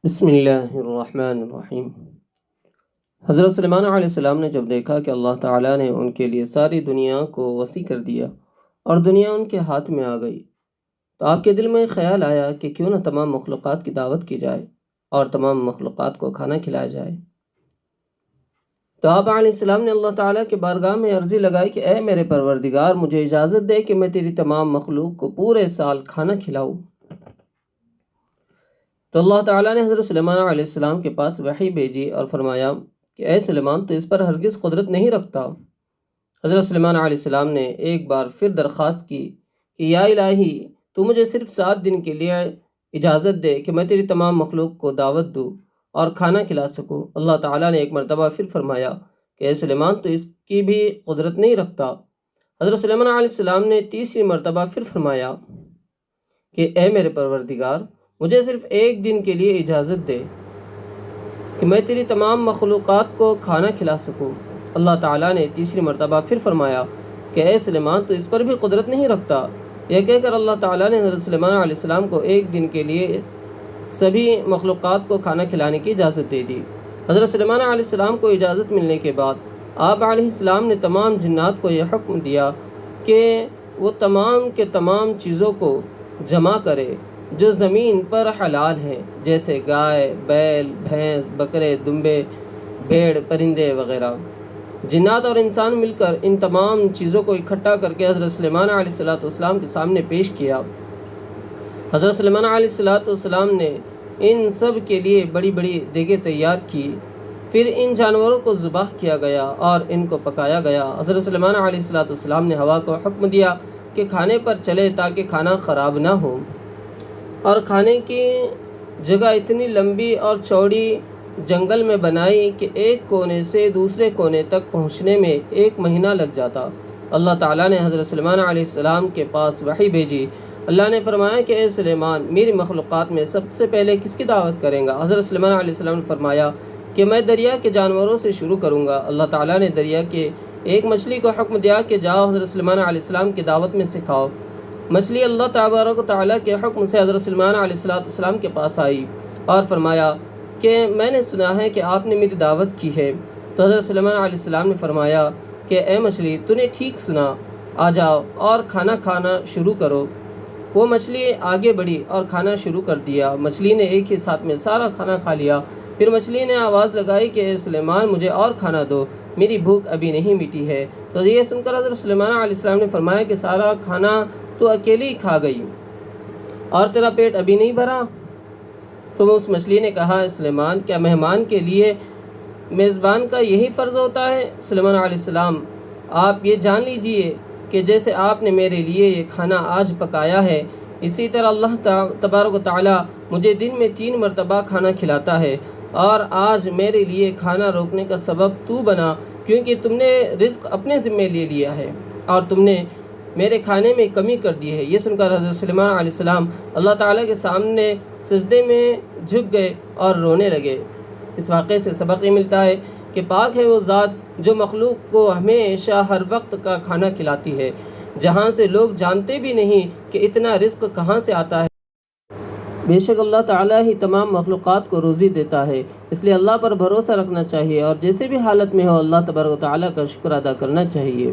بسم اللہ الرحمن الرحیم۔ حضرت سلیمان علیہ السلام نے جب دیکھا کہ اللہ تعالیٰ نے ان کے لیے ساری دنیا کو وسیع کر دیا اور دنیا ان کے ہاتھ میں آ گئی، تو آپ کے دل میں خیال آیا کہ کیوں نہ تمام مخلوقات کی دعوت کی جائے اور تمام مخلوقات کو کھانا کھلایا جائے۔ تو آپ علیہ السلام نے اللہ تعالیٰ کے بارگاہ میں عرضی لگائی کہ اے میرے پروردگار، مجھے اجازت دے کہ میں تیری تمام مخلوق کو پورے سال کھانا کھلاؤں۔ تو اللہ تعالیٰ نے حضرت سلیمان علیہ السلام کے پاس وحی بھیجی اور فرمایا کہ اے سلیمان، تو اس پر ہرگز قدرت نہیں رکھتا۔ حضرت سلیمان علیہ السلام نے ایک بار پھر درخواست کی کہ یا الہی، تو مجھے صرف 7 دن کے لیے اجازت دے کہ میں تیری تمام مخلوق کو دعوت دوں اور کھانا کھلا سکوں۔ اللہ تعالیٰ نے ایک مرتبہ پھر فرمایا کہ اے سلیمان، تو اس کی بھی قدرت نہیں رکھتا۔ حضرت سلیمان علیہ السلام نے تیسری مرتبہ پھر فرمایا کہ اے میرے پروردگار، مجھے صرف 1 دن کے لیے اجازت دے کہ میں تیری تمام مخلوقات کو کھانا کھلا سکوں۔ اللہ تعالیٰ نے تیسری مرتبہ پھر فرمایا کہ اے سلیمان، تو اس پر بھی قدرت نہیں رکھتا۔ یہ کہہ کر اللہ تعالیٰ نے حضرت سلیمان علیہ السلام کو 1 دن کے لیے سبھی مخلوقات کو کھانا کھلانے کی اجازت دے دی۔ حضرت سلیمان علیہ السلام کو اجازت ملنے کے بعد آپ علیہ السلام نے تمام جنات کو یہ حکم دیا کہ وہ تمام کے تمام چیزوں کو جمع کرے جو زمین پر حلال ہیں، جیسے گائے، بیل، بھینس، بکرے، دمبے، بھیڑ، پرندے وغیرہ۔ جنات اور انسان مل کر ان تمام چیزوں کو اکٹھا کر کے حضرت سلیمان علیہ السلام کے سامنے پیش کیا۔ حضرت سلیمان علیہ السلام نے ان سب کے لیے بڑی بڑی دیگیں تیار کی، پھر ان جانوروں کو ذبح کیا گیا اور ان کو پکایا گیا۔ حضرت سلیمان علیہ السلام نے ہوا کو حکم دیا کہ کھانے پر چلے تاکہ کھانا خراب نہ ہو، اور کھانے کی جگہ اتنی لمبی اور چوڑی جنگل میں بنائی کہ ایک کونے سے دوسرے کونے تک پہنچنے میں 1 مہینہ لگ جاتا۔ اللہ تعالیٰ نے حضرت سلیمان علیہ السلام کے پاس وحی بھیجی۔ اللہ نے فرمایا کہ اے سلیمان، میری مخلوقات میں سب سے پہلے کس کی دعوت کریں گا؟ حضرت سلیمان علیہ السلام نے فرمایا کہ میں دریا کے جانوروں سے شروع کروں گا۔ اللہ تعالیٰ نے دریا کے ایک مچھلی کو حکم دیا کہ جاؤ حضرت سلیمان علیہ السلام کی دعوت میں سکھاؤ۔ مچھلی اللہ تبارک و تعالیٰ کے حکم سے حضرت سلیمان علیہ السلام کے پاس آئی اور فرمایا کہ میں نے سنا ہے کہ آپ نے میری دعوت کی ہے۔ تو حضرت سلیمان علیہ السلام نے فرمایا کہ اے مچھلی، تو نے ٹھیک سنا، آ جاؤ اور کھانا کھانا شروع کرو۔ وہ مچھلی آگے بڑھی اور کھانا شروع کر دیا۔ مچھلی نے ایک ہی ساتھ میں سارا کھانا کھا لیا۔ پھر مچھلی نے آواز لگائی کہ اے سلیمان، مجھے اور کھانا دو، میری بھوک ابھی نہیں مٹی ہے۔ تو یہ سن کر حضرت سلیمان علیہ السلام نے فرمایا کہ سارا کھانا تو اکیلی ہی کھا گئی اور تیرا پیٹ ابھی نہیں بھرا؟ تو اس مچھلی نے کہا، سلیمان، کیا مہمان کے لیے میزبان کا یہی فرض ہوتا ہے؟ سلیمان علیہ السلام، آپ یہ جان لیجئے کہ جیسے آپ نے میرے لیے یہ کھانا آج پکایا ہے، اسی طرح اللہ تبارک و تعالیٰ مجھے دن میں 3 مرتبہ کھانا کھلاتا ہے، اور آج میرے لیے کھانا روکنے کا سبب تو بنا، کیونکہ تم نے رزق اپنے ذمے لے لیا ہے اور تم نے میرے کھانے میں کمی کر دی ہے۔ یہ سن کر حضرت سلیمان علیہ السلام اللہ تعالیٰ کے سامنے سجدے میں جھک گئے اور رونے لگے۔ اس واقعے سے سبق یہ ملتا ہے کہ پاک ہے وہ ذات جو مخلوق کو ہمیشہ ہر وقت کا کھانا کھلاتی ہے، جہاں سے لوگ جانتے بھی نہیں کہ اتنا رزق کہاں سے آتا ہے۔ بے شک اللہ تعالیٰ ہی تمام مخلوقات کو روزی دیتا ہے، اس لیے اللہ پر بھروسہ رکھنا چاہیے اور جیسے بھی حالت میں ہو اللہ تبارک و تعالیٰ کا شکر ادا کرنا چاہیے۔